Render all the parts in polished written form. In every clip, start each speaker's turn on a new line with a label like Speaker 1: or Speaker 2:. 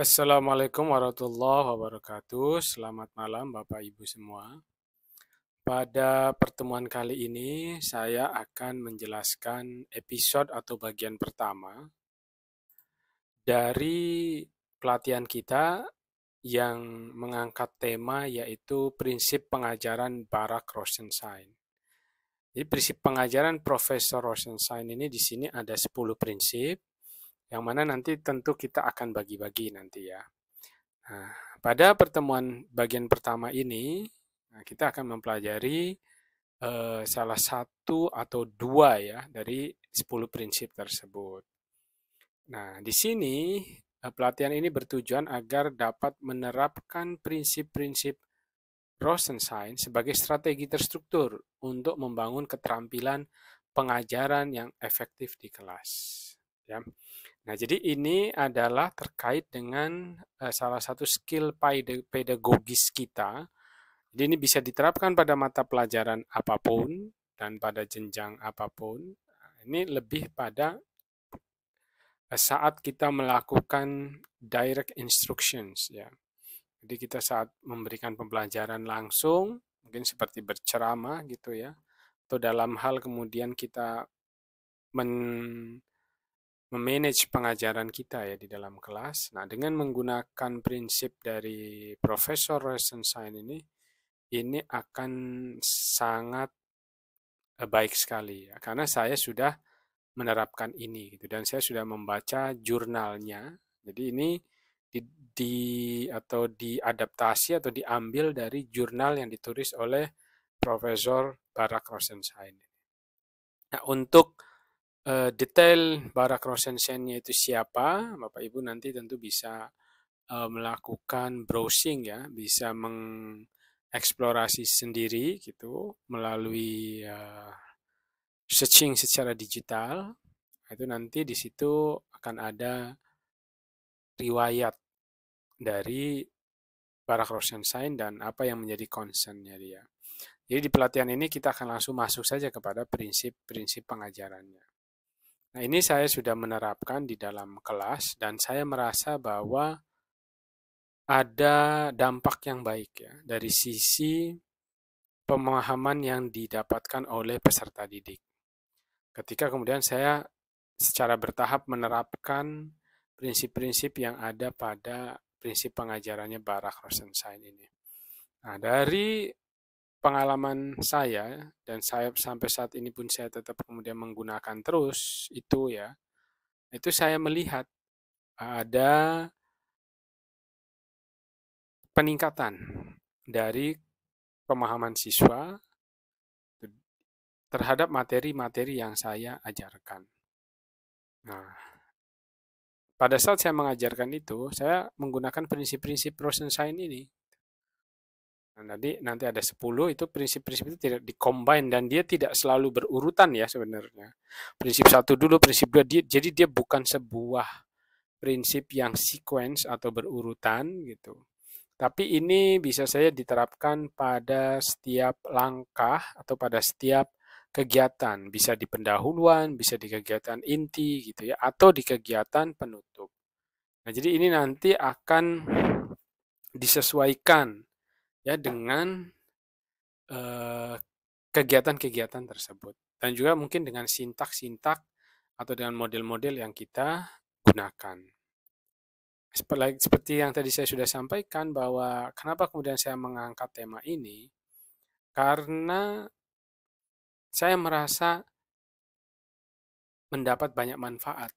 Speaker 1: Assalamualaikum warahmatullahi wabarakatuh. Selamat malam Bapak Ibu semua. Pada pertemuan kali ini saya akan menjelaskan episode atau bagian pertama dari pelatihan kita yang mengangkat tema yaitu prinsip pengajaran Barak Rosenstein. Jadi prinsip pengajaran Profesor Rosenstein ini di sini ada 10 prinsip yang mana nanti tentu kita akan bagi-bagi nanti ya. Nah, pada pertemuan bagian pertama ini, kita akan mempelajari salah satu atau dua ya dari 10 prinsip tersebut. Nah, di sini pelatihan ini bertujuan agar dapat menerapkan prinsip-prinsip Rosenstein sebagai strategi terstruktur untuk membangun keterampilan pengajaran yang efektif di kelas. Ya. Nah, jadi ini adalah terkait dengan salah satu skill pedagogis kita. Jadi ini bisa diterapkan pada mata pelajaran apapun dan pada jenjang apapun. Ini lebih pada saat kita melakukan direct instructions ya. Jadi kita saat memberikan pembelajaran langsung, mungkin seperti berceramah gitu ya, atau dalam hal kemudian kita memanage pengajaran kita ya di dalam kelas. Nah, dengan menggunakan prinsip dari Profesor Rosenstein ini akan sangat baik sekali ya, karena saya sudah menerapkan ini gitu dan saya sudah membaca jurnalnya. Jadi ini di, atau diadaptasi atau diambil dari jurnal yang ditulis oleh Profesor Barak Rosenstein. Nah, untuk detail Barak Rosenstein-nya itu siapa, Bapak Ibu nanti tentu bisa melakukan browsing ya, bisa mengeksplorasi sendiri gitu melalui searching secara digital. Itu nanti di situ akan ada riwayat dari Barak Rosenstein dan apa yang menjadi concern-nya dia. Jadi di pelatihan ini kita akan langsung masuk saja kepada prinsip-prinsip pengajarannya. Nah, ini saya sudah menerapkan di dalam kelas dan saya merasa bahwa ada dampak yang baik ya dari sisi pemahaman yang didapatkan oleh peserta didik. Ketika kemudian saya secara bertahap menerapkan prinsip-prinsip yang ada pada prinsip pengajarannya Barak Rosenstein ini. Nah, dari pengalaman saya dan saya sampai saat ini pun saya tetap kemudian menggunakan terus itu ya, itu saya melihat ada peningkatan dari pemahaman siswa terhadap materi-materi yang saya ajarkan. Nah, pada saat saya mengajarkan itu, saya menggunakan prinsip-prinsip Rosenstein ini. Nah, nanti ada 10 itu prinsip-prinsip itu tidak dikombin dan dia tidak selalu berurutan ya sebenarnya. Prinsip satu dulu, prinsip dua, jadi dia bukan sebuah prinsip yang sequence atau berurutan gitu. Tapi ini bisa saja diterapkan pada setiap langkah atau pada setiap kegiatan, bisa di pendahuluan, bisa di kegiatan inti gitu ya, atau di kegiatan penutup. Nah, jadi ini nanti akan disesuaikan ya dengan eh, kegiatan-kegiatan tersebut dan juga mungkin dengan sintak-sintak atau dengan model-model yang kita gunakan. Seperti yang tadi saya sudah sampaikan bahwa kenapa kemudian saya mengangkat tema ini, karena saya merasa mendapat banyak manfaat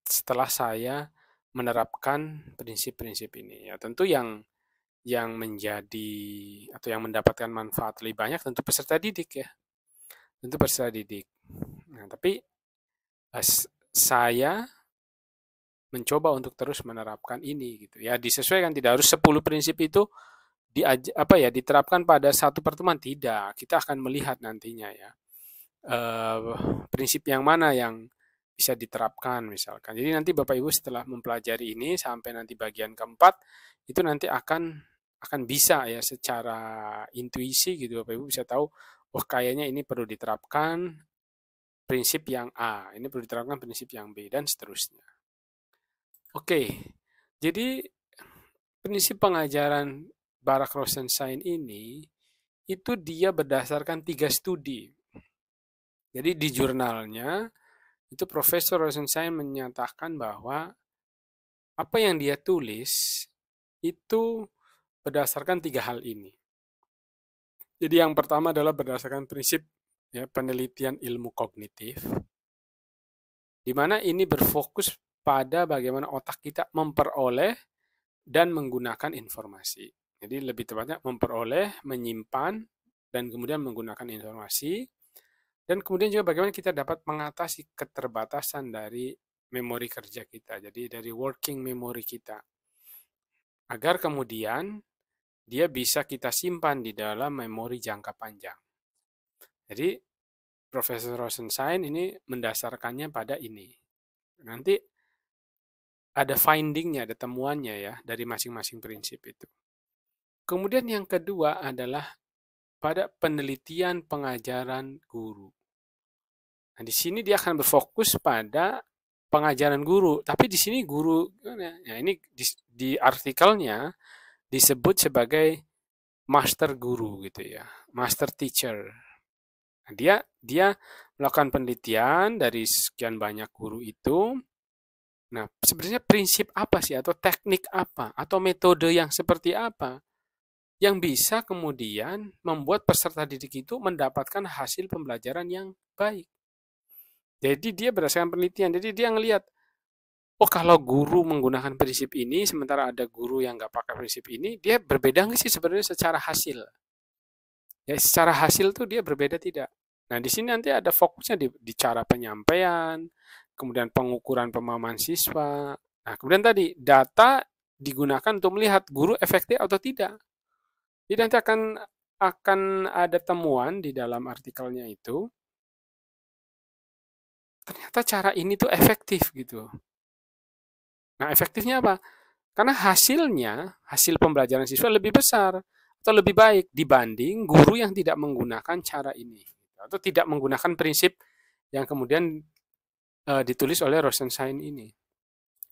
Speaker 1: setelah saya menerapkan prinsip-prinsip ini. Ya, tentu yang menjadi atau yang mendapatkan manfaat lebih banyak tentu peserta didik ya, tentu peserta didik. Nah, tapi saya mencoba untuk terus menerapkan ini gitu ya, disesuaikan, tidak harus 10 prinsip itu diterapkan pada satu pertemuan, tidak, kita akan melihat nantinya ya prinsip yang mana yang bisa diterapkan misalkan. Jadi nanti Bapak Ibu setelah mempelajari ini sampai nanti bagian keempat itu nanti akan bisa ya secara intuisi gitu Bapak Ibu bisa tahu, oh kayaknya ini perlu diterapkan prinsip yang A, ini perlu diterapkan prinsip yang B dan seterusnya. Oke, Jadi prinsip pengajaran Barak Rosenstein ini itu dia berdasarkan 3 studi. Jadi di jurnalnya itu Profesor Rosenstein menyatakan bahwa apa yang dia tulis itu berdasarkan 3 hal ini. Jadi yang pertama adalah berdasarkan prinsip ya, penelitian ilmu kognitif, di mana ini berfokus pada bagaimana otak kita memperoleh dan menggunakan informasi. Jadi lebih tepatnya memperoleh, menyimpan, dan kemudian menggunakan informasi. Dan kemudian juga bagaimana kita dapat mengatasi keterbatasan dari memori kerja kita. Jadi dari working memory kita. Agar kemudian dia bisa kita simpan di dalam memori jangka panjang. Jadi Profesor Rosenstein ini mendasarkannya pada ini. Nanti ada findingnya, ada temuannya ya dari masing-masing prinsip itu. Kemudian yang kedua adalah pada penelitian pengajaran guru. Nah, di sini dia akan berfokus pada pengajaran guru, tapi di sini guru, ya ini di artikelnya disebut sebagai master guru gitu ya, master teacher. Nah, dia melakukan penelitian dari sekian banyak guru itu. Nah, sebenarnya prinsip apa sih atau teknik apa atau metode yang seperti apa yang bisa kemudian membuat peserta didik itu mendapatkan hasil pembelajaran yang baik. Jadi dia berdasarkan penelitian, jadi dia ngelihat, oh kalau guru menggunakan prinsip ini, sementara ada guru yang nggak pakai prinsip ini, dia berbeda nggak sih sebenarnya secara hasil? Ya secara hasil tuh dia berbeda tidak? Nah di sini nanti ada fokusnya di cara penyampaian, kemudian pengukuran pemahaman siswa. Nah kemudian tadi data digunakan untuk melihat guru efektif atau tidak. Jadi nanti akan ada temuan di dalam artikelnya itu. Ternyata cara ini tuh efektif gitu. Nah efektifnya apa? Karena hasil pembelajaran siswa lebih besar atau lebih baik dibanding guru yang tidak menggunakan cara ini atau tidak menggunakan prinsip yang kemudian ditulis oleh Rosenstein ini.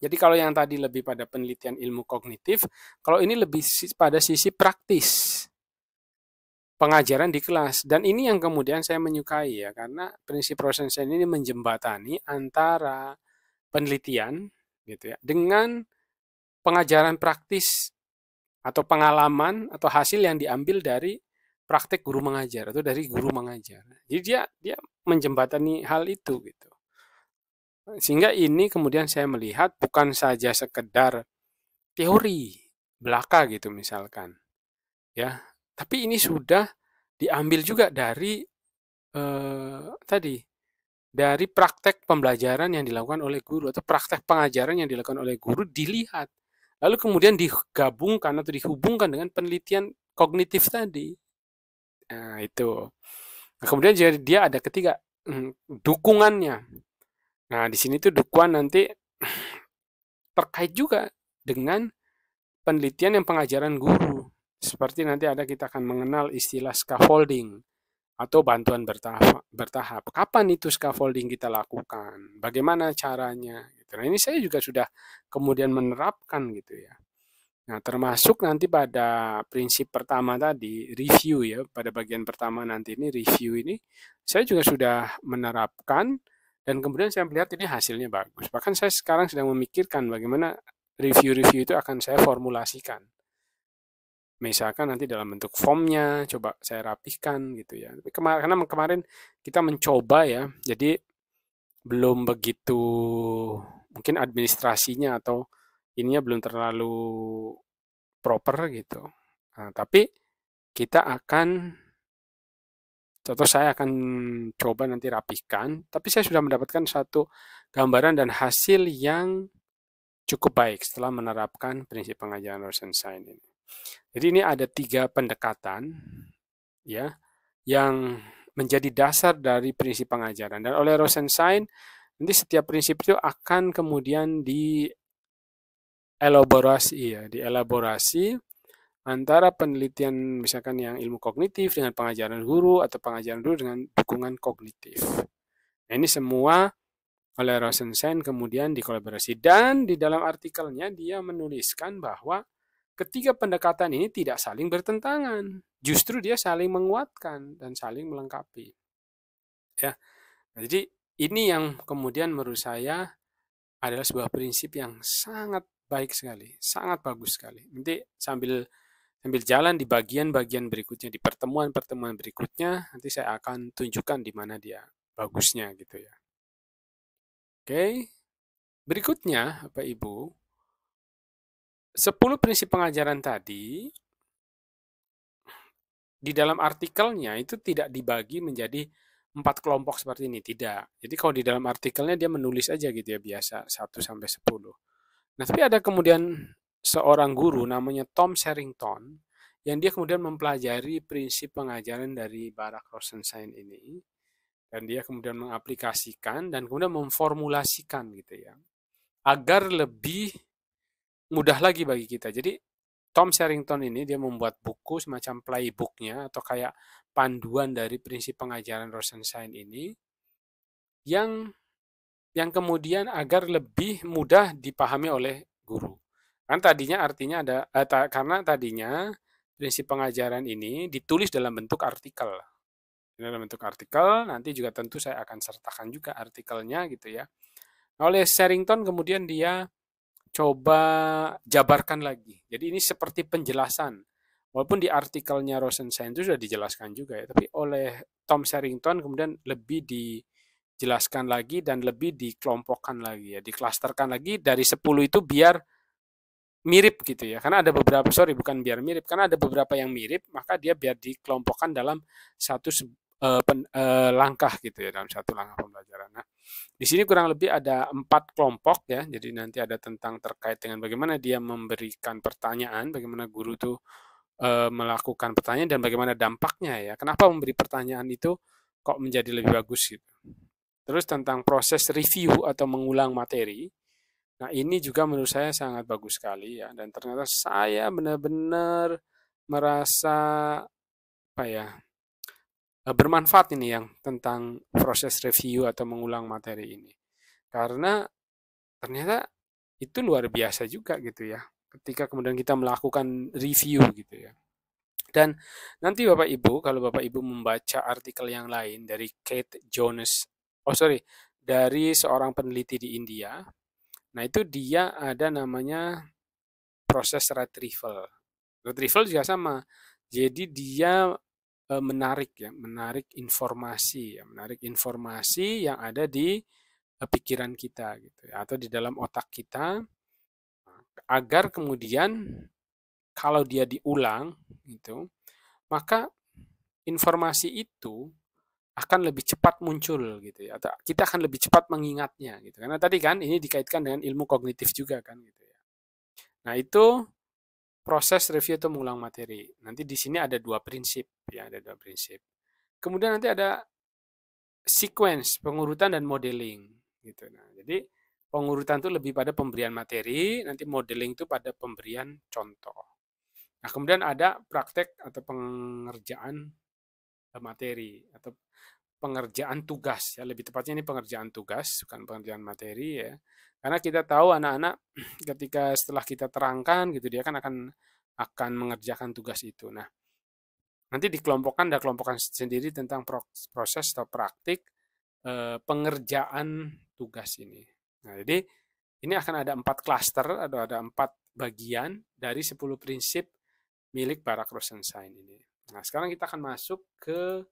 Speaker 1: Jadi kalau yang tadi lebih pada penelitian ilmu kognitif, kalau ini lebih pada sisi praktis pengajaran di kelas. Dan ini yang kemudian saya menyukai ya, karena prinsip Rosenstein ini menjembatani antara penelitian gitu ya dengan pengajaran praktis atau pengalaman atau hasil yang diambil dari praktek guru mengajar atau dari guru mengajar. Jadi dia menjembatani hal itu gitu. Sehingga ini kemudian saya melihat bukan saja sekedar teori belaka gitu misalkan. Ya, tapi ini sudah diambil juga dari tadi dari praktek pembelajaran yang dilakukan oleh guru atau praktek pengajaran yang dilakukan oleh guru dilihat. Lalu kemudian digabungkan atau dihubungkan dengan penelitian kognitif tadi. Nah, itu. Nah, kemudian dia ada ketiga, dukungannya. Nah, di sini tuh dukungan nanti terkait juga dengan penelitian yang pengajaran guru. Seperti nanti kita akan mengenal istilah scaffolding atau bantuan bertahap. Kapan itu scaffolding kita lakukan? Bagaimana caranya? Nah, ini saya juga sudah kemudian menerapkan gitu ya. Nah, termasuk nanti pada prinsip pertama tadi, review ya, pada bagian pertama nanti ini, review ini, saya juga sudah menerapkan, dan kemudian saya melihat ini hasilnya bagus. Bahkan saya sekarang sedang memikirkan bagaimana review-review itu akan saya formulasikan. Misalkan nanti dalam bentuk formnya, coba saya rapihkan gitu ya. Karena kemarin kita mencoba ya, jadi belum begitu, mungkin administrasinya atau ininya belum terlalu proper gitu. Nah, tapi kita akan atau saya akan coba nanti rapihkan, tapi saya sudah mendapatkan satu gambaran dan hasil yang cukup baik setelah menerapkan prinsip pengajaran Rosenstein ini. Jadi ini ada 3 pendekatan ya yang menjadi dasar dari prinsip pengajaran, dan oleh Rosenstein nanti setiap prinsip itu akan kemudian dielaborasi antara penelitian misalkan yang ilmu kognitif dengan pengajaran guru atau pengajaran guru dengan dukungan kognitif. Nah, ini semua oleh Rosenstein kemudian dikolaborasi. Dan di dalam artikelnya dia menuliskan bahwa ketiga pendekatan ini tidak saling bertentangan. Justru dia saling menguatkan dan saling melengkapi. Ya. Nah, jadi ini yang kemudian menurut saya adalah sebuah prinsip yang sangat baik sekali, sangat bagus sekali. Nanti sambil jalan di bagian-bagian berikutnya, di pertemuan-pertemuan berikutnya, nanti saya akan tunjukkan di mana dia bagusnya gitu ya. Oke, berikutnya Bapak Ibu, 10 prinsip pengajaran tadi di dalam artikelnya itu tidak dibagi menjadi 4 kelompok seperti ini, tidak. Jadi kalau di dalam artikelnya dia menulis aja gitu ya, biasa 1 sampai 10. Nah, tapi ada kemudian seorang guru namanya Tom Sherrington yang dia kemudian mempelajari prinsip pengajaran dari Barak Rosenstein ini dan dia kemudian mengaplikasikan dan kemudian memformulasikan gitu ya agar lebih mudah lagi bagi kita. Jadi Tom Sherrington ini dia membuat buku semacam playbooknya atau kayak panduan dari prinsip pengajaran Rosenstein ini yang kemudian agar lebih mudah dipahami oleh guru. Kan tadinya artinya ada karena tadinya prinsip pengajaran ini ditulis dalam bentuk artikel. Dalam bentuk artikel, nanti juga tentu saya akan sertakan juga artikelnya gitu ya. Nah, oleh Sherrington kemudian dia coba jabarkan lagi. Jadi ini seperti penjelasan. Walaupun di artikelnya Rosenstein itu sudah dijelaskan juga ya, tapi oleh Tom Sherrington kemudian lebih dijelaskan lagi dan lebih dikelompokkan lagi ya, diklasterkan lagi dari 10 itu biar mirip gitu ya. Karena ada beberapa, bukan biar mirip, karena ada beberapa yang mirip, maka dia biar dikelompokkan dalam satu langkah gitu ya, dalam satu langkah pembelajaran. Nah, di sini kurang lebih ada 4 kelompok ya, jadi nanti ada tentang terkait dengan bagaimana dia memberikan pertanyaan, bagaimana guru itu melakukan pertanyaan dan bagaimana dampaknya ya. Kenapa memberi pertanyaan itu kok menjadi lebih bagus gitu. Terus tentang proses review atau mengulang materi. Nah, ini juga menurut saya sangat bagus sekali ya dan ternyata saya benar-benar merasa apa ya? Bermanfaat ini yang tentang proses review atau mengulang materi ini. Karena ternyata itu luar biasa juga gitu ya. Ketika kemudian kita melakukan review gitu ya. Dan nanti Bapak Ibu, kalau Bapak Ibu membaca artikel yang lain dari Kate Jones, dari seorang peneliti di India, nah itu dia ada namanya proses retrieval. Retrieval juga sama. Jadi dia menarik informasi yang ada di pikiran kita gitu ya, atau di dalam otak kita agar kemudian kalau dia diulang gitu, maka informasi itu akan lebih cepat muncul gitu ya, atau kita akan lebih cepat mengingatnya gitu. Karena tadi kan ini dikaitkan dengan ilmu kognitif juga kan gitu ya. Nah, itu proses review atau mengulang materi. Nanti di sini ada 2 prinsip ya, ada 2 prinsip. Kemudian nanti ada sequence, pengurutan dan modeling gitu. Nah, jadi pengurutan itu lebih pada pemberian materi, nanti modeling itu pada pemberian contoh. Nah, kemudian ada praktek atau pengerjaan materi atau pengerjaan tugas ya, lebih tepatnya ini pengerjaan tugas bukan pengerjaan materi ya. Karena kita tahu anak-anak ketika setelah kita terangkan gitu dia kan akan mengerjakan tugas itu. Nah, nanti dikelompokkan, ada kelompokan sendiri tentang proses atau praktik pengerjaan tugas ini. Nah, jadi ini akan ada 4 klaster atau ada 4 bagian dari 10 prinsip milik Barak Rosenstein ini. Nah, sekarang kita akan masuk ke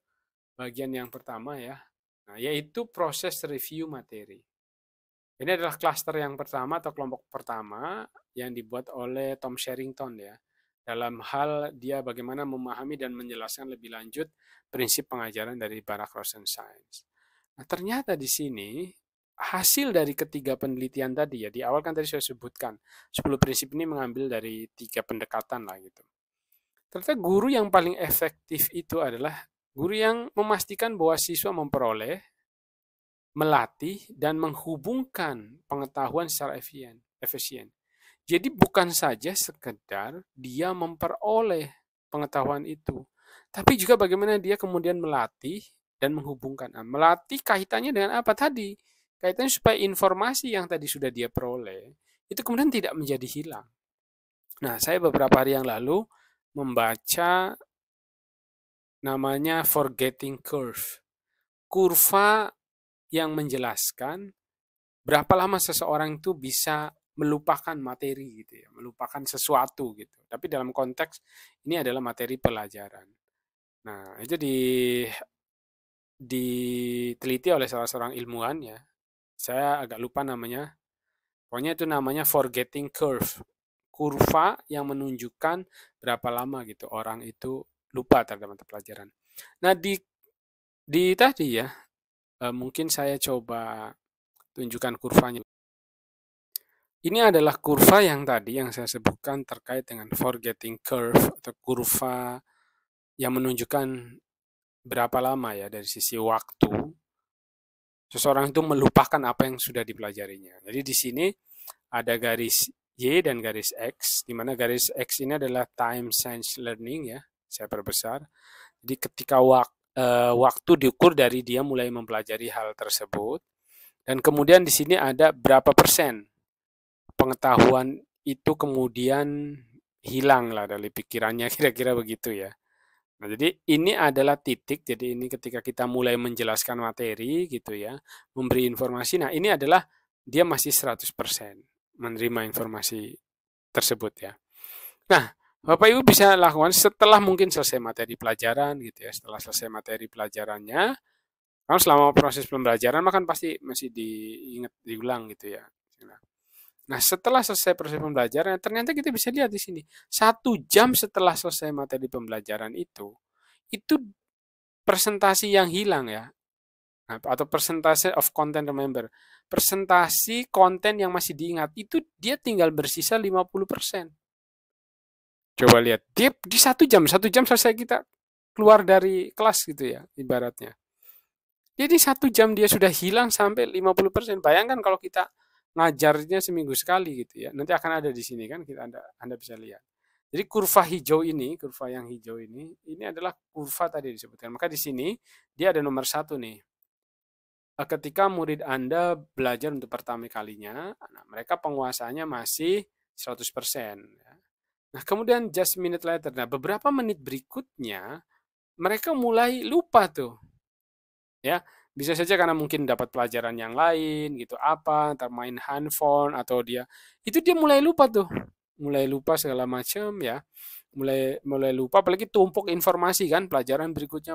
Speaker 1: bagian yang pertama ya, nah, yaitu proses review materi. Ini adalah klaster yang pertama atau kelompok pertama yang dibuat oleh Tom Sherrington ya, dalam hal dia bagaimana memahami dan menjelaskan lebih lanjut prinsip pengajaran dari Barak Rosenstein. Nah, ternyata di sini hasil dari ketiga penelitian tadi ya, di awal kan tadi saya sebutkan 10 prinsip ini mengambil dari 3 pendekatan lah gitu. Ternyata guru yang paling efektif itu adalah guru yang memastikan bahwa siswa memperoleh, melatih, dan menghubungkan pengetahuan secara efisien. Jadi bukan saja sekedar dia memperoleh pengetahuan itu, tapi juga bagaimana dia kemudian melatih dan menghubungkan. Nah, melatih kaitannya dengan apa tadi? kaitannya supaya informasi yang tadi sudah dia peroleh itu kemudian tidak menjadi hilang. Nah, saya beberapa hari yang lalu membaca namanya forgetting curve. Kurva yang menjelaskan berapa lama seseorang itu bisa melupakan materi gitu ya, melupakan sesuatu gitu. Tapi dalam konteks ini adalah materi pelajaran. Nah, itu diteliti oleh salah seorang ilmuwan ya. Saya agak lupa namanya. Pokoknya itu namanya forgetting curve. Kurva yang menunjukkan berapa lama gitu orang itu lupa terhadap mata pelajaran. Nah, di tadi ya, mungkin saya coba tunjukkan kurvanya. Ini adalah kurva yang tadi yang saya sebutkan terkait dengan forgetting curve atau kurva yang menunjukkan berapa lama ya dari sisi waktu seseorang itu melupakan apa yang sudah dipelajarinya. Jadi di sini ada garis Y dan garis X, di mana garis X ini adalah time science learning ya, saya perbesar. Jadi ketika waktu diukur dari dia mulai mempelajari hal tersebut, dan kemudian di sini ada berapa persen pengetahuan itu kemudian hilang lah dari pikirannya, kira-kira begitu ya. Nah, jadi ini adalah titik, jadi ini ketika kita mulai menjelaskan materi gitu ya, memberi informasi, nah ini adalah dia masih 100% menerima informasi tersebut ya. Nah, Bapak Ibu bisa lakukan setelah mungkin selesai materi pelajaran gitu ya, setelah selesai materi pelajarannya, kalau selama proses pembelajaran makan pasti masih diingat, diulang gitu ya. Nah, setelah selesai proses pembelajaran, ternyata kita bisa lihat di sini, 1 jam setelah selesai materi pembelajaran itu presentasi yang hilang ya, atau persentase of content remember, presentasi konten yang masih diingat itu dia tinggal bersisa 50%. Coba lihat, dia di 1 jam selesai kita keluar dari kelas gitu ya, ibaratnya. Jadi 1 jam dia sudah hilang sampai 50%. Bayangkan kalau kita ngajarnya seminggu sekali gitu ya, nanti akan ada di sini kan, Anda bisa lihat. Jadi kurva hijau ini, kurva yang hijau ini adalah kurva tadi disebutkan. Maka di sini dia ada nomor 1 nih. Ketika murid Anda belajar untuk pertama kalinya, nah mereka penguasanya masih 100%. Ya. Nah, kemudian just a minute later, nah beberapa menit berikutnya, mereka mulai lupa tuh. Ya, bisa saja karena mungkin dapat pelajaran yang lain gitu, apa, ntar main handphone atau itu dia mulai lupa tuh. Mulai lupa segala macam ya. Mulai mulai lupa apalagi tumpuk informasi kan, pelajaran berikutnya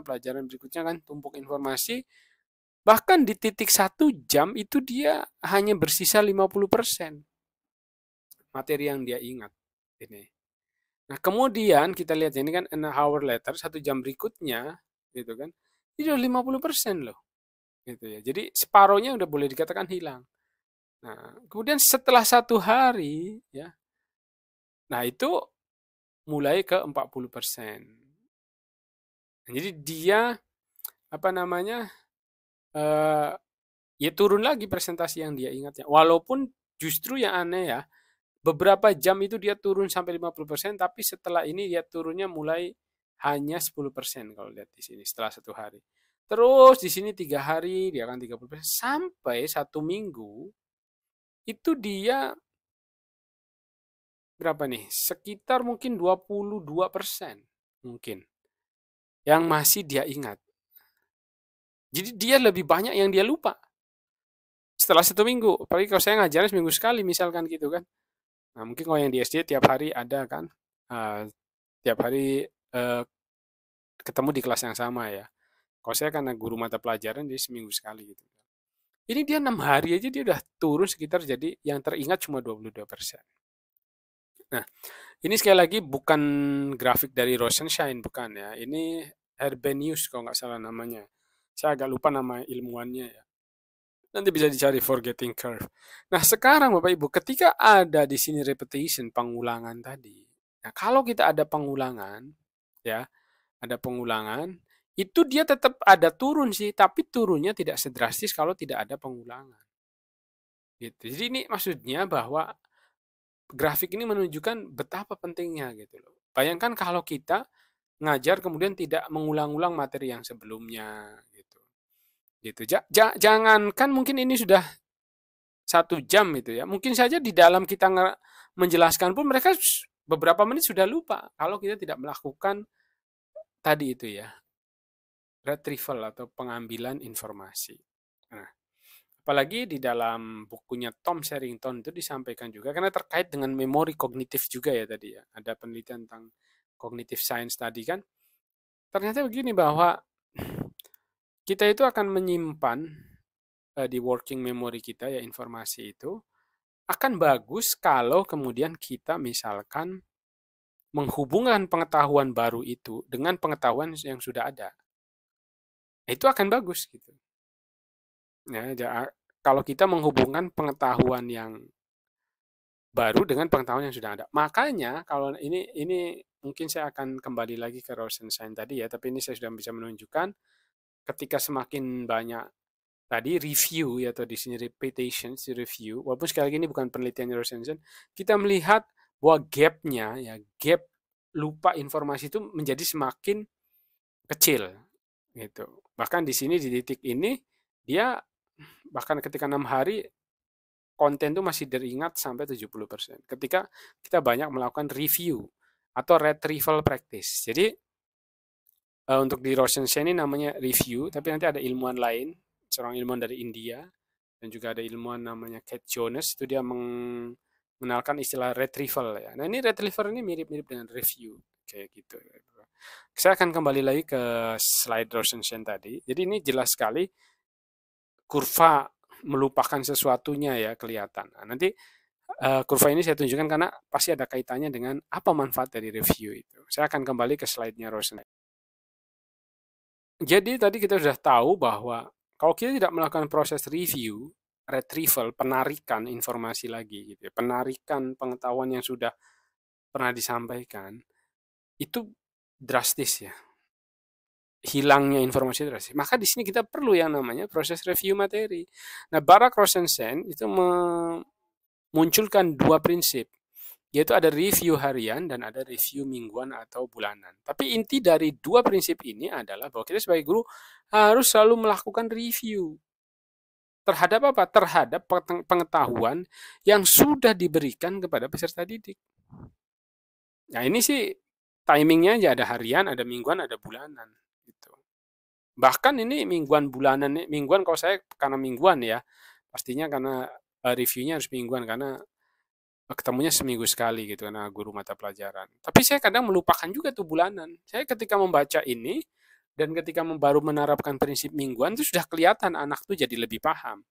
Speaker 1: kan tumpuk informasi. Bahkan di titik 1 jam itu dia hanya bersisa 50% materi yang dia ingat. Ini. Nah, kemudian kita lihat ini kan an hour later, 1 jam berikutnya, gitu kan, itu udah 50% loh. Gitu ya. Jadi separohnya udah boleh dikatakan hilang. Nah, kemudian setelah 1 hari, ya, nah itu mulai ke 40%. Nah, jadi dia, apa namanya, eh, ya turun lagi presentasi yang dia ingatnya. Walaupun justru yang aneh ya, beberapa jam itu dia turun sampai 50%, tapi setelah ini dia turunnya mulai hanya 10% kalau lihat di sini setelah 1 hari. Terus di sini 3 hari dia akan 30% sampai 1 minggu itu dia berapa nih? Sekitar mungkin 22% mungkin yang masih dia ingat. Jadi dia lebih banyak yang dia lupa setelah 1 minggu. Apalagi kalau saya ngajarnya seminggu sekali misalkan gitu kan. Nah, mungkin kalau yang di SD tiap hari ada kan, tiap hari ketemu di kelas yang sama ya. Kalau saya karena guru mata pelajaran jadi seminggu sekali gitu. Ini dia 6 hari aja dia udah turun sekitar jadi yang teringat cuma 22%. Nah, ini sekali lagi bukan grafik dari Rosenshine, bukan ya. Ini Herbenius kalau nggak salah namanya. Saya agak lupa nama ilmuwannya ya. Nanti bisa dicari forgetting curve. Nah, sekarang Bapak Ibu, ketika ada di sini repetition, pengulangan tadi. Nah, kalau kita ada pengulangan, ya, ada pengulangan, itu dia tetap ada turun sih, tapi turunnya tidak sedrastis kalau tidak ada pengulangan. Gitu. Jadi ini maksudnya bahwa grafik ini menunjukkan betapa pentingnya gitu loh. Bayangkan kalau kita ngajar kemudian tidak mengulang-ulang materi yang sebelumnya gitu. Gitu. Jangankan mungkin ini sudah 1 jam itu ya, mungkin saja di dalam kita menjelaskan pun mereka beberapa menit sudah lupa kalau kita tidak melakukan tadi itu ya, retrieval atau pengambilan informasi. Nah, apalagi di dalam bukunya Tom Sherrington itu disampaikan juga, karena terkait dengan memori kognitif juga ya tadi ya, ada penelitian tentang cognitive science tadi kan, ternyata begini bahwa kita itu akan menyimpan di working memory kita ya informasi itu, akan bagus kalau kemudian kita misalkan menghubungkan pengetahuan baru itu dengan pengetahuan yang sudah ada. Itu akan bagus gitu. Ya, kalau kita menghubungkan pengetahuan yang baru dengan pengetahuan yang sudah ada. Makanya kalau ini mungkin saya akan kembali lagi ke Rosenstein tadi ya, tapi ini saya sudah bisa menunjukkan ketika semakin banyak tadi review ya, atau di sini repetition review, walaupun sekali lagi ini bukan penelitian Rosenstein, kita melihat bahwa gap-nya ya, gap lupa informasi itu menjadi semakin kecil gitu. Bahkan di sini di titik ini dia bahkan ketika 6 hari konten itu masih teringat sampai 70%. Ketika kita banyak melakukan review atau retrieval practice. Jadi untuk di Rosenstein ini namanya review, tapi nanti ada ilmuwan lain, seorang ilmuwan dari India, dan juga ada ilmuwan namanya Kate Jonas, itu dia mengenalkan istilah retrieval ya. Nah ini retrieval ini mirip-mirip dengan review, kayak gitu. Saya akan kembali lagi ke slide Rosenstein tadi. Jadi ini jelas sekali kurva melupakan sesuatunya ya kelihatan. Nah, nanti kurva ini saya tunjukkan karena pasti ada kaitannya dengan apa manfaat dari review itu. Saya akan kembali ke slide-nya Rosenstein. Jadi tadi kita sudah tahu bahwa kalau kita tidak melakukan proses review, retrieval, penarikan informasi lagi gitu ya, penarikan pengetahuan yang sudah pernah disampaikan, itu drastis ya. Hilangnya informasi drastis. Maka di sini kita perlu yang namanya proses review materi. Nah, Barak Rosenstein itu memunculkan 2 prinsip, yaitu ada review harian dan ada review mingguan atau bulanan. Tapi inti dari 2 prinsip ini adalah bahwa kita sebagai guru harus selalu melakukan review. Terhadap apa? Terhadap pengetahuan yang sudah diberikan kepada peserta didik. Nah ini sih timingnya aja, ada harian, ada mingguan, ada bulanan. Gitu. Bahkan ini mingguan, bulanan, mingguan kalau saya karena mingguan ya, pastinya karena reviewnya harus mingguan karena ketemunya seminggu sekali gitu karena guru mata pelajaran. Tapi saya kadang melupakan juga tuh bulanan. Saya ketika membaca ini dan ketika baru menerapkan prinsip mingguan itu sudah kelihatan anak tuh jadi lebih paham.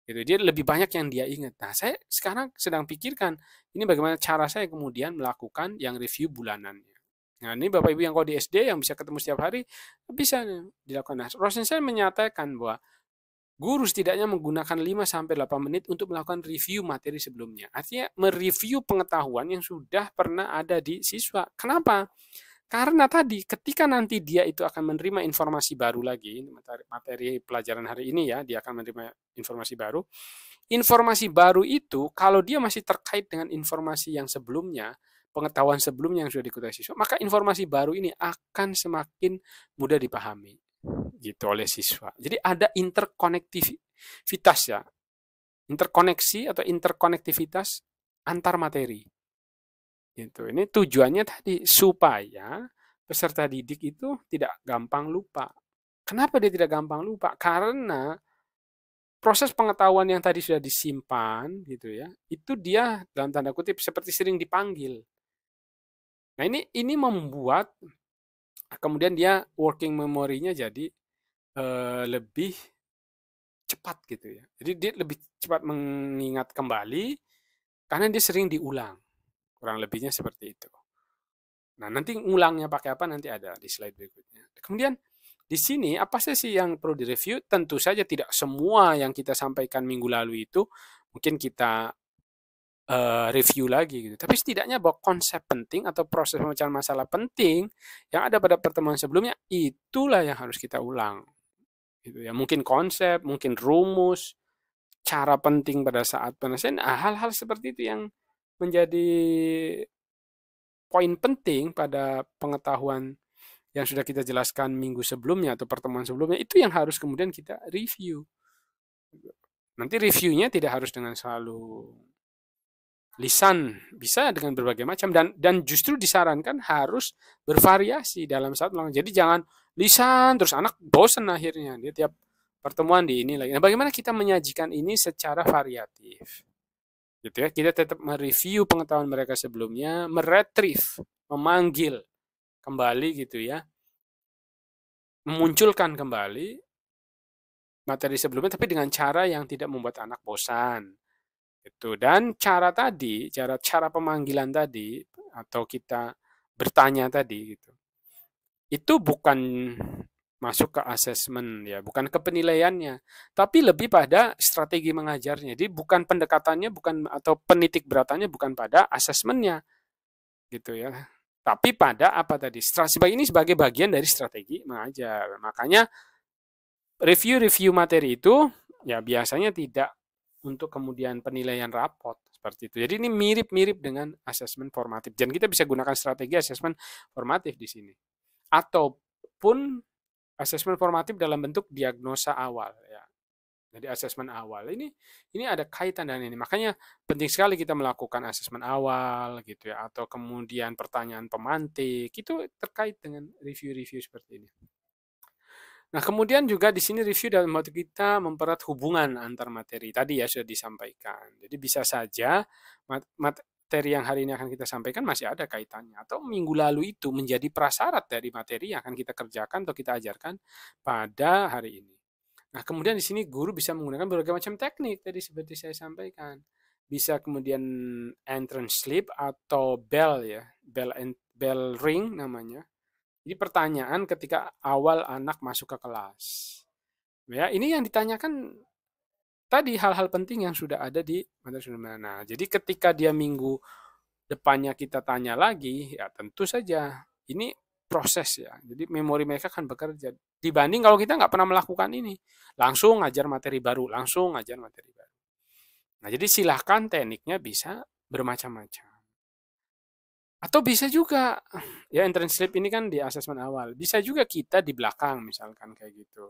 Speaker 1: Gitu. Dia lebih banyak yang dia ingat. Nah, saya sekarang sedang pikirkan ini bagaimana cara saya kemudian melakukan yang review bulanannya. Nah, ini Bapak Ibu yang kalau di SD yang bisa ketemu setiap hari bisa dilakukan. Nah, Rosenstein menyatakan bahwa guru setidaknya menggunakan 5-8 menit untuk melakukan review materi sebelumnya. Artinya mereview pengetahuan yang sudah pernah ada di siswa. Kenapa? Karena tadi ketika nanti dia itu akan menerima informasi baru lagi, materi pelajaran hari ini ya, dia akan menerima informasi baru. Informasi baru itu kalau dia masih terkait dengan informasi yang sebelumnya, pengetahuan sebelumnya yang sudah diketahui siswa, maka informasi baru ini akan semakin mudah dipahami gitu oleh siswa. Jadi ada interkonektivitas ya, interkoneksi atau interkonektivitas antar materi. Gitu. Ini tujuannya tadi supaya peserta didik itu tidak gampang lupa. Kenapa dia tidak gampang lupa? Karena proses pengetahuan yang tadi sudah disimpan gitu ya, itu dia dalam tanda kutip seperti sering dipanggil. Nah, ini membuat kemudian dia working memory-nya jadi lebih cepat gitu ya. Jadi dia lebih cepat mengingat kembali karena dia sering diulang. Kurang lebihnya seperti itu. Nah, nanti ngulangnya pakai apa nanti ada di slide berikutnya. Kemudian di sini apa sih yang perlu direview? Tentu saja tidak semua yang kita sampaikan minggu lalu itu mungkin kita review lagi gitu. Tapi setidaknya bahwa konsep penting atau proses pemecahan masalah penting yang ada pada pertemuan sebelumnya itulah yang harus kita ulang. Gitu ya. Mungkin konsep, mungkin rumus, cara penting pada saat penyelesaian, hal-hal seperti itu yang menjadi poin penting pada pengetahuan yang sudah kita jelaskan minggu sebelumnya atau pertemuan sebelumnya, itu yang harus kemudian kita review. Nanti reviewnya tidak harus dengan selalu lisan, bisa dengan berbagai macam, dan justru disarankan harus bervariasi dalam saat melakukan. Jadi jangan lisan terus, anak bosen akhirnya dia tiap pertemuan di ini lagi. Nah, bagaimana kita menyajikan ini secara variatif? Gitu ya. Kita tetap mereview pengetahuan mereka sebelumnya, meretrieve, memanggil kembali gitu ya. Memunculkan kembali materi sebelumnya tapi dengan cara yang tidak membuat anak bosan. Itu. Dan cara tadi, cara pemanggilan tadi atau kita bertanya tadi gitu. Itu bukan masuk ke asesmen ya, bukan ke penilaiannya, tapi lebih pada strategi mengajarnya. Jadi bukan pendekatannya, bukan atau penitik beratannya bukan pada asesmennya gitu ya. Tapi pada apa tadi? Ini sebagai bagian dari strategi mengajar. Makanya review materi itu ya biasanya tidak untuk kemudian penilaian rapot seperti itu. Jadi ini mirip-mirip dengan asesmen formatif. Dan kita bisa gunakan strategi asesmen formatif di sini. Ataupun asesmen formatif dalam bentuk diagnosa awal ya. Jadi asesmen awal ini ada kaitan dengan ini. Makanya penting sekali kita melakukan asesmen awal gitu ya, atau kemudian pertanyaan pemantik itu terkait dengan review-review seperti ini. Nah, kemudian juga di sini review dalam waktu kita mempererat hubungan antar materi. Tadi ya sudah disampaikan. Jadi bisa saja materi yang hari ini akan kita sampaikan masih ada kaitannya. Atau minggu lalu itu menjadi prasyarat dari materi yang akan kita kerjakan atau kita ajarkan pada hari ini. Nah, kemudian di sini guru bisa menggunakan berbagai macam teknik tadi seperti saya sampaikan. Bisa kemudian entrance slip atau bell ya, bell ring namanya. Jadi pertanyaan ketika awal anak masuk ke kelas. Ya, ini yang ditanyakan tadi hal-hal penting yang sudah ada di materi sebelumnya. Nah, jadi ketika dia minggu depannya kita tanya lagi, ya tentu saja ini proses ya. Jadi memori mereka akan bekerja. Dibanding kalau kita nggak pernah melakukan ini, langsung ngajar materi baru, langsung ngajar materi baru. Nah, jadi silahkan tekniknya bisa bermacam-macam. Atau bisa juga, ya entrance slip ini kan di asesmen awal. Bisa juga kita di belakang misalkan kayak gitu.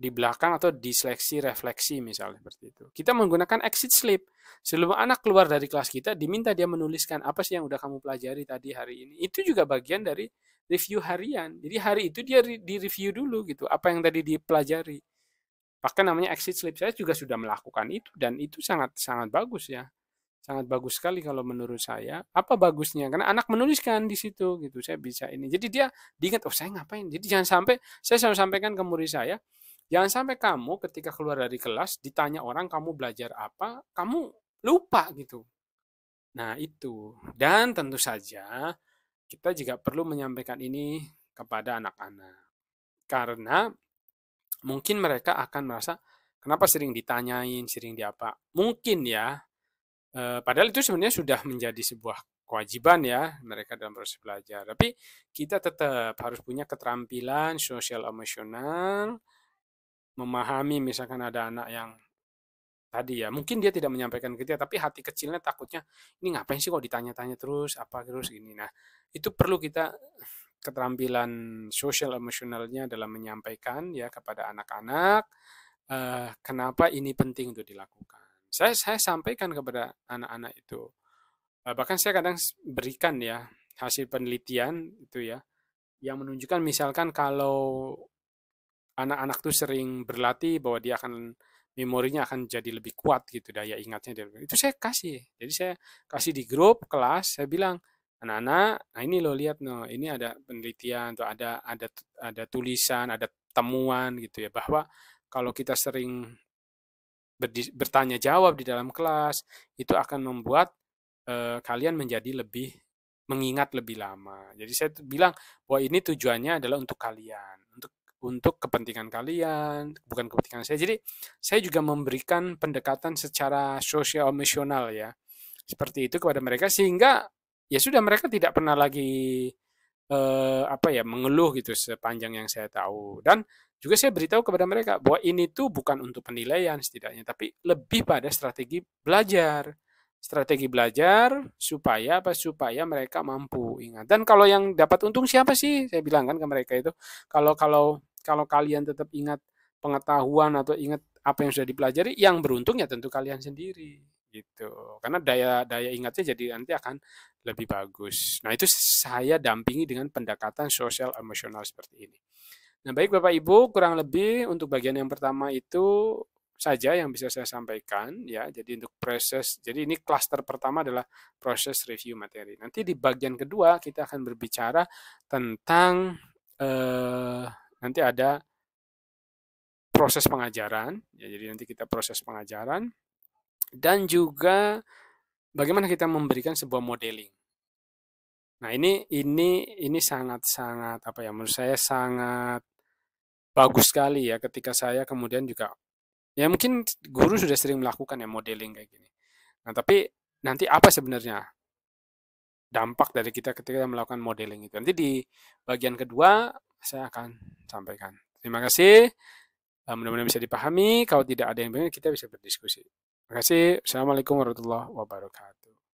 Speaker 1: Di belakang atau di seleksi refleksi misalnya seperti itu. Kita menggunakan exit slip. Sebelum anak keluar dari kelas kita, diminta dia menuliskan apa sih yang udah kamu pelajari tadi hari ini. Itu juga bagian dari review harian. Jadi hari itu dia di review dulu gitu, apa yang tadi dipelajari. Bahkan namanya exit slip. Saya juga sudah melakukan itu dan itu sangat sangat bagus ya. Sangat bagus sekali kalau menurut saya. Apa bagusnya? Karena anak menuliskan di situ gitu. Saya bisa ini. Jadi dia diingat, oh saya ngapain? Jadi jangan sampai, saya selalu sampaikan ke murid saya, jangan sampai kamu ketika keluar dari kelas ditanya orang kamu belajar apa, kamu lupa gitu. Nah itu. Dan tentu saja kita juga perlu menyampaikan ini kepada anak-anak. Karena mungkin mereka akan merasa, kenapa sering ditanyain, sering diapa. Mungkin ya, padahal itu sebenarnya sudah menjadi sebuah kewajiban ya mereka dalam proses belajar. Tapi kita tetap harus punya keterampilan sosial emosional, memahami misalkan ada anak yang tadi ya, mungkin dia tidak menyampaikan ke kita, tapi hati kecilnya takutnya, ini ngapain sih kok ditanya-tanya terus, apa terus ini. Nah, itu perlu kita keterampilan sosial emosionalnya dalam menyampaikan ya kepada anak-anak, kenapa ini penting untuk dilakukan. Saya sampaikan kepada anak-anak itu. Bahkan saya kadang berikan ya hasil penelitian itu ya, yang menunjukkan misalkan kalau anak-anak tuh sering berlatih bahwa dia akan memorinya akan jadi lebih kuat gitu, daya ingatnya. Itu saya kasih. Jadi saya kasih di grup kelas, saya bilang, anak-anak, nah ini lo lihat no, ini ada penelitian atau ada tulisan, ada temuan gitu ya, bahwa kalau kita sering bertanya jawab di dalam kelas itu akan membuat kalian menjadi lebih mengingat lebih lama. Jadi saya bilang bahwa ini tujuannya adalah untuk kalian, untuk kepentingan kalian, bukan kepentingan saya. Jadi saya juga memberikan pendekatan secara sosial emosional ya, seperti itu kepada mereka sehingga ya sudah mereka tidak pernah lagi mengeluh gitu sepanjang yang saya tahu. Dan juga saya beritahu kepada mereka bahwa ini tuh bukan untuk penilaian setidaknya, tapi lebih pada strategi belajar. Strategi belajar supaya apa? Supaya mereka mampu ingat. Dan kalau yang dapat untung siapa sih? Saya bilang kan ke mereka itu, kalau kalau kalau kalian tetap ingat pengetahuan atau ingat apa yang sudah dipelajari, yang beruntung ya tentu kalian sendiri gitu. Karena daya daya ingatnya jadi nanti akan lebih bagus. Nah, itu saya dampingi dengan pendekatan sosial emosional seperti ini. Nah, baik Bapak Ibu, kurang lebih untuk bagian yang pertama itu saja yang bisa saya sampaikan ya. Jadi untuk proses, jadi ini klaster pertama adalah proses review materi. Nanti di bagian kedua kita akan berbicara tentang eh, nanti ada proses pengajaran. Ya, jadi nanti kita proses pengajaran dan juga bagaimana kita memberikan sebuah modeling. Nah, ini sangat-sangat apa ya? Menurut saya sangat bagus sekali ya ketika saya kemudian juga ya mungkin guru sudah sering melakukan ya modeling kayak gini. Nah, tapi nanti apa sebenarnya dampak dari kita ketika melakukan modeling itu? Nanti di bagian kedua saya akan sampaikan. Terima kasih. Mudah-mudahan bisa dipahami. Kalau tidak ada yang bingung, kita bisa berdiskusi. Terima kasih. Assalamualaikum warahmatullahi wabarakatuh.